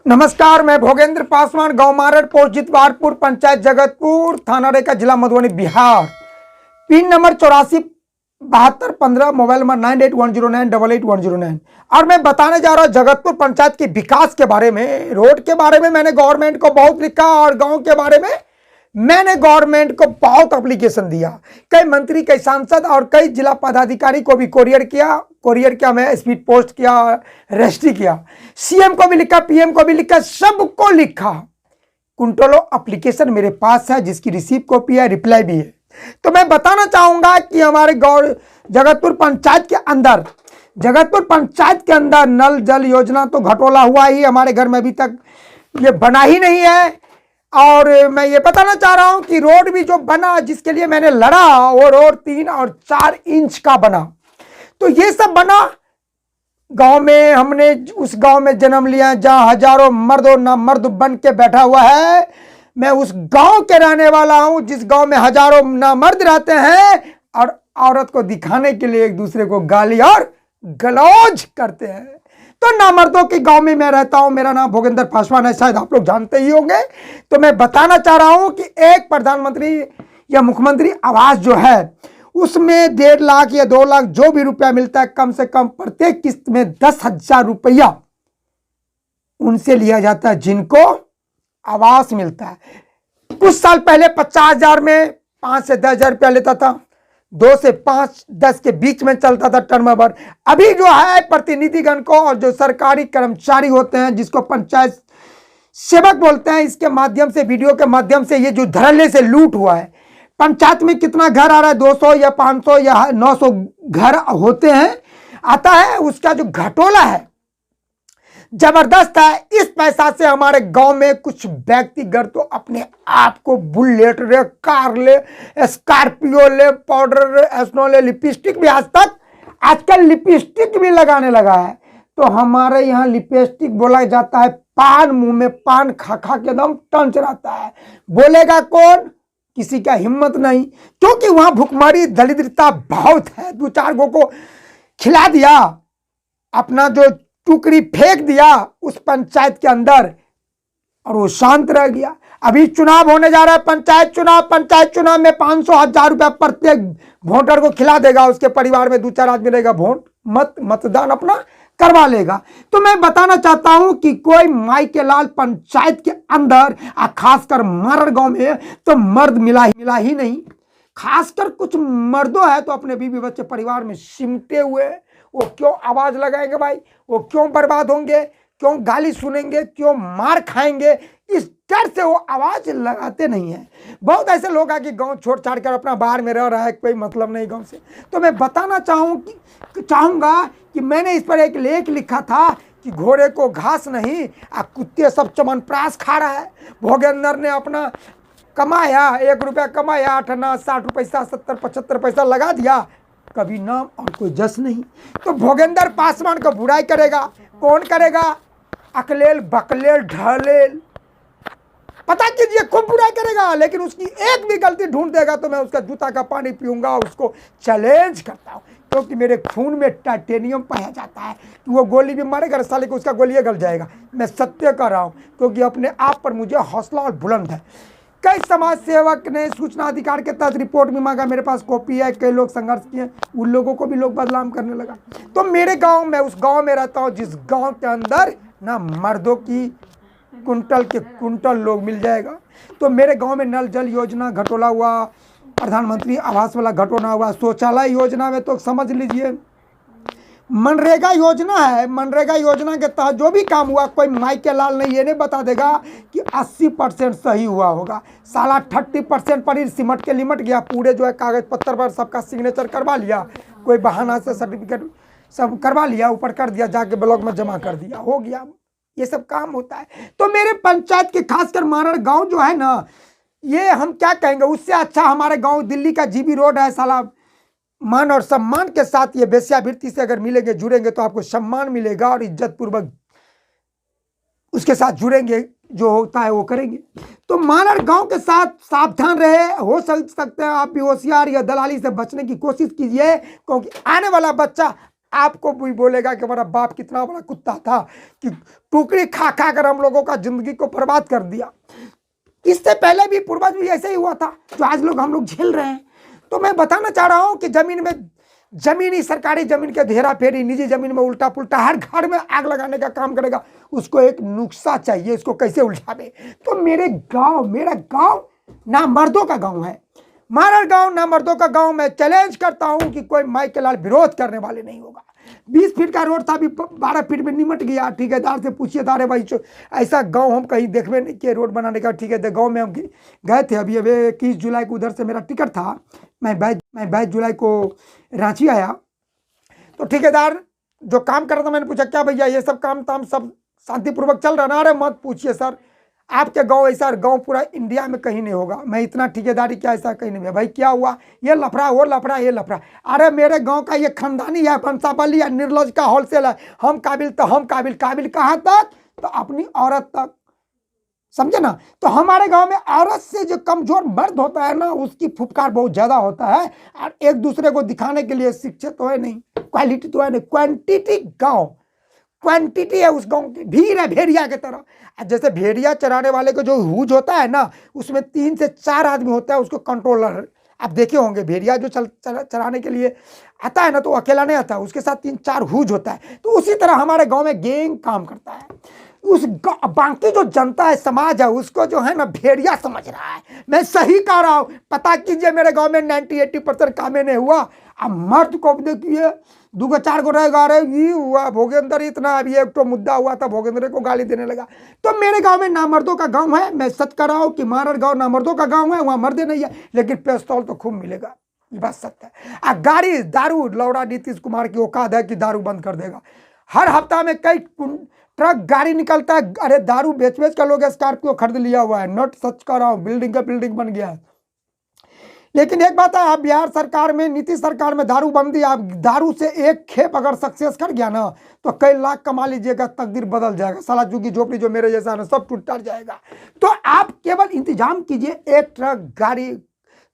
नमस्कार, मैं भोगेंद्र पासवान, गांव मारड़, पोस्ट जितवारपुर, पंचायत जगतपुर, थाना रेखा, जिला Madhubani, Bihar. Pin number 847215, mobile number 9810988109। और मैं बताने जा रहा हूं जगतपुर पंचायत के विकास के बारे में। रोड के बारे में मैंने गवर्नमेंट को बहुत लिखा और गांव के बारे में मैंने गवर्नमेंट को बहुत एप्लीकेशन दिया। कई मंत्री, कई सांसद और कई जिला पदाधिकारी को भी कोरियर किया, मैं स्पीड पोस्ट किया, रजिस्ट्री किया, सीएम को भी लिखा, पीएम को भी लिखा, सबको लिखा। कुंटलों एप्लीकेशन मेरे पास है जिसकी रिसीव कॉपी है, रिप्लाई भी है। तो मैं बताना चाहूंगा कि हमारे जगतपुर पंचायत के अंदर नल जल योजना तो घटोला हुआ ही, हमारे घर में अभी तक ये बना ही नहीं है। और मैं ये बताना चाह रहा हूं कि रोड भी जो बना, जिसके लिए मैंने लड़ा, वो रोड 3 और 4 इंच का बना। तो ये सब बना गांव में। हमने उस गांव में जन्म लिया जहां हजारों मर्द और ना मर्द बन के बैठा हुआ है। मैं उस गांव के रहने वाला हूं जिस गांव में हजारों ना मर्द रहते हैं और औरत को दिखाने के लिए एक दूसरे को गाली और गलौज करते हैं। तो नामर्दों के गांव में मैं रहता हूं। मेरा नाम भोगेंद्र पासवान है, शायद आप लोग जानते ही होंगे। तो मैं बताना चाह रहा हूं कि एक प्रधानमंत्री या मुख्यमंत्री आवास जो है उसमें 1.5 लाख या 2 लाख जो भी रुपया मिलता है, कम से कम प्रत्येक किस्त में 10,000 रुपया उनसे लिया जाता है जिनको आवास मिलता है। कुछ साल पहले 50,000 में 5 से 10,000 रुपया लेता था, 2 से 5, 10 के बीच में चलता था टर्म ओवर। अभी जो है प्रतिनिधिगण को और जो सरकारी कर्मचारी होते हैं, जिसको पंचायत सेवक बोलते हैं, इसके माध्यम से, वीडियो के माध्यम से ये जो धड़ल्ले से लूट हुआ है। पंचायत में कितना घर आ रहा है, 200 या 500 या 900 घर होते हैं, आता है। उसका जो घटोला है जबरदस्त है। इस पैसा से हमारे गांव में कुछ व्यक्तिगत तो अपने आप को बुलेट ले, कार ले, स्कॉर्पियो ले, पाउडर, स्नो ले, लिपस्टिक भी आजकल लिपस्टिक भी लगाने लगा है। तो हमारे यहाँ लिपस्टिक बोला जाता है पान। मुंह में पान खा खा के एकदम टंच रहता है। बोलेगा कौन? किसी का हिम्मत नहीं, क्योंकि वहां भुखमरी दरिद्रता बहुत है। 2-4 गो को खिला दिया, अपना जो टुकड़ी फेंक दिया उस पंचायत के अंदर और वो शांत रह गया। अभी चुनाव होने जा रहा है, पंचायत चुनाव में 500,000 रुपया प्रत्येक वोटर को खिला देगा। उसके परिवार में 2-4 आदमी रहेगा, मतदान अपना करवा लेगा। तो मैं बताना चाहता हूं कि कोई माई के लाल पंचायत के अंदर, खासकर मारड़ गांव में तो मर्द मिला ही नहीं। खासकर कुछ मर्दों है तो अपने बीवी बच्चे परिवार में सिमटे हुए। वो क्यों आवाज लगाएंगे भाई? वो क्यों बर्बाद होंगे? क्यों गाली सुनेंगे? क्यों मार खाएंगे? इस डर से वो आवाज लगाते नहीं है। बहुत ऐसे लोग आके गांव छोड़ छाड़ कर अपना बाहर में रह रहा है, कोई मतलब नहीं गांव से। तो मैं बताना चाहूंगा कि मैंने इस पर एक लेख लिखा था कि घोड़े को घास नहीं, कुत्ते सब चमनप्राश खा रहा है। भोगेंद्र ने अपना कमाया, 1 रुपया कमाया, 8 आना 60 पैसा, 70-75 पैसा लगा दिया, कभी नाम और कोई जस नहीं। तो भोगेंद्र पासवान को बुराई करेगा कौन? करेगा अकलेल, बकलेल, ढलेल, पता कीजिए, खूब बुराई करेगा। लेकिन उसकी एक भी गलती ढूंढ देगा तो मैं उसका जूता का पानी पीऊंगा, उसको चैलेंज करता हूं। क्योंकि मेरे खून में टाइटेनियम पाया जाता है कि वो गोली भी मारेगा, साले को उसका गोली गल जाएगा। मैं सत्य कर रहा हूं, क्योंकि अपने आप पर मुझे हौसला और बुलंद है। कई समाज सेवक ने सूचना अधिकार के तहत रिपोर्ट भी मांगा, मेरे पास कॉपी है। कई लोग संघर्ष किए, उन लोगों को भी लोग बदनाम करने लगा। तो मेरे गांव में, उस गांव में रहता हूं जिस गांव के अंदर ना मर्दों की कुंटल के कुंटल लोग मिल जाएगा। तो मेरे गांव में नल जल योजना घटोला हुआ, प्रधानमंत्री आवास वाला घटोला हुआ, शौचालय योजना में तो समझ लीजिए मनरेगा योजना है। मनरेगा योजना के तहत जो भी काम हुआ, कोई माई के लाल नहीं ये नहीं बता देगा कि 80% सही हुआ होगा। साला 30% पर ही सिमट के लिमट गया। पूरे जो है कागज पत्तर पर सबका सिग्नेचर करवा लिया, कोई बहाना से सर्टिफिकेट सब करवा लिया, ऊपर कर दिया, जाके ब्लॉक में जमा कर दिया, हो गया। ये सब काम होता है। तो मेरे पंचायत के खासकर मारड़ गाँव जो है ना, ये हम क्या कहेंगे, उससे अच्छा हमारे गाँव दिल्ली का जीबी रोड है। साला मान और सम्मान के साथ ये वेश्यावृत्ति से अगर मिलेंगे, जुड़ेंगे तो आपको सम्मान मिलेगा और इज्जत पूर्वक उसके साथ जुड़ेंगे, जो होता है वो करेंगे। तो मारड़ गांव के साथ सावधान रहे। हो सकते हैं आप भी होशियार या दलाली से बचने की कोशिश कीजिए, क्योंकि आने वाला बच्चा आपको भी बोलेगा कि हमारा बाप कितना बड़ा कुत्ता था कि टुकड़ी खा खा कर हम लोगों का जिंदगी को बर्बाद कर दिया। इससे पहले भी पूर्वज भी ऐसे ही हुआ था जो आज हम लोग झेल रहे हैं। तो मैं बताना चाह रहा हूं कि जमीन में जमीनी सरकारी जमीन के घेरा फेरी, निजी जमीन में उल्टा पुल्टा, हर घर में आग लगाने का काम करेगा। उसको एक नुस्खा चाहिए, इसको कैसे उलझावे। तो मेरा गांव ना मर्दों का गांव है, मारड़ गांव ना मर्दों का गांव। मैं चैलेंज करता हूं कि कोई माई के लाल विरोध करने वाले नहीं होगा। 20 फीट का रोड था, अभी 12 फीट में निमट गया। ठेकेदार से पूछिए तारे भाई, ऐसा गांव हम कहीं देखबे नहीं किए रोड बनाने का। ठीक है, गांव में हम गए थे अभी 21 जुलाई को, उधर से मेरा टिकट था। मैं 22 जुलाई को रांची आया। तो ठेकेदार जो काम कर रहा था, मैंने पूछा क्या भैया ये सब काम ताम सब शांतिपूर्वक चल रहा ना? अरे मत पूछिए सर, आपके गांव ऐसा गांव पूरा इंडिया में कहीं नहीं होगा। मैं इतना ठेकेदारी क्या ऐसा कहीं नहीं है भाई। क्या हुआ? ये लफड़ा, वो लफड़ा, ये लफड़ा। अरे मेरे गांव का ये खानदानी है, वंशावली है, निर्लज का होलसेल है। हम काबिल तो हम काबिल कहाँ तक? तो अपनी औरत तक, समझे ना। तो हमारे गांव में औरत से जो कमजोर मर्द होता है ना, उसकी फुफकार बहुत ज्यादा होता है। और एक दूसरे को दिखाने के लिए शिक्षित तो है नहीं, क्वालिटी तो है नहीं, क्वांटिटी। गांव क्वांटिटी है, उस गांव की भीड़ है भेड़िया की तरह। जैसे भेड़िया चराने वाले को जो हुज होता है ना, उसमें 3 से 4 आदमी होता है, उसको कंट्रोलर। आप देखे होंगे भेड़िया जो चराने के लिए आता है ना, तो अकेला नहीं आता, उसके साथ 3-4 हुज होता है। तो उसी तरह हमारे गांव में गैंग काम करता है। उस बाकी जो जनता है, समाज है, उसको जो है ना भेड़िया समझ रहा है। मैं सही कह रहा हूं, पता कीजिए मेरे गांव में 90-80% कामे नहीं हुआ। अब मर्द को देखिए 2-4 को रह गा रहे, ये हुआ भोगेंद्र इतना। अभी एक तो मुद्दा हुआ था, भोगेंद्र को गाली देने लगा। तो मेरे गांव में ना मर्दों का गांव है। मैं सच कर रहा हूं कि मारड़ गांव ना मर्दों का गांव है, वहां मर्दे नहीं है, लेकिन पिस्तौल तो खूब मिलेगा, ये बात सत्य है। गाड़ी दारू, लौड़ा नीतीश कुमार की औकात है कि दारू बंद कर देगा। हर हफ्ता में कई ट्रक गाड़ी निकलता है। अरे दारू बेच का लोग स्कॉर्पियो खरीद लिया हुआ है। नोट सच कर रहा हूं, बिल्डिंग का बिल्डिंग बन गया है। लेकिन एक बात है, आप बिहार सरकार में, नीतीश सरकार में दारू बंदी, आप दारू से एक खेप अगर सक्सेस कर गया ना, तो कई लाख कमा लीजिएगा, तकदीर बदल जाएगा। साला झुग्गी झोपड़ी जो मेरे जैसा है ना, सब टूट जाएगा। तो आप केवल इंतजाम कीजिए, एक ट्रक गाड़ी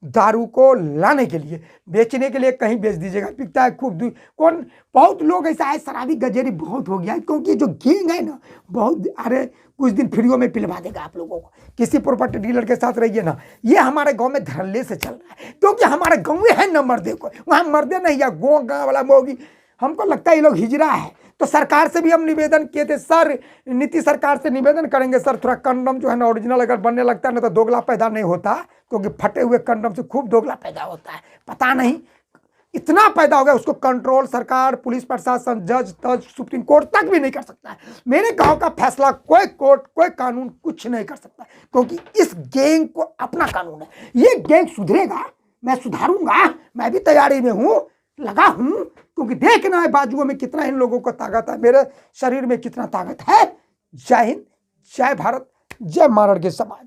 दारू को लाने के लिए, बेचने के लिए कहीं बेच दीजिएगा। बिकता है खूब। कौन, बहुत लोग ऐसा है, शराबी गजेरी बहुत हो गया है, क्योंकि जो गैंग है ना बहुत। अरे कुछ दिन फ्रीओ में पिलवा देगा आप लोगों को। किसी प्रॉपर्टी डीलर के साथ रहिए ना। ये हमारे गांव में धड़ल्ले से चल रहा है, क्योंकि हमारे गांव में है न मर्दे को, वहां मर्दे नहीं है। गाँव वाला मोगी, हमको लगता है ये लोग हिजरा है। तो सरकार से भी हम निवेदन किए थे, सर नीतीश सरकार से निवेदन करेंगे सर, थोड़ा कंडम जो है ना ओरिजिनल अगर बनने लगता है ना, तो दोगला पैदा नहीं होता, क्योंकि फटे हुए कंडम से खूब दोगला पैदा होता है। पता नहीं इतना पैदा हो गया, उसको कंट्रोल सरकार, पुलिस प्रशासन, जज तज, सुप्रीम कोर्ट तक भी नहीं कर सकता है। मेरे गांव का फैसला कोई कोर्ट, कोई कानून कुछ नहीं कर सकता, क्योंकि इस गैंग को अपना कानून है। ये गैंग सुधरेगा, मैं सुधारूंगा, मैं भी तैयारी में हूं, लगा हूं, क्योंकि देखना है बाजुओं में कितना इन लोगों को ताकत है, मेरे शरीर में कितना ताकत है। जय हिंद, जय भारत, जय मारड़ के समाज।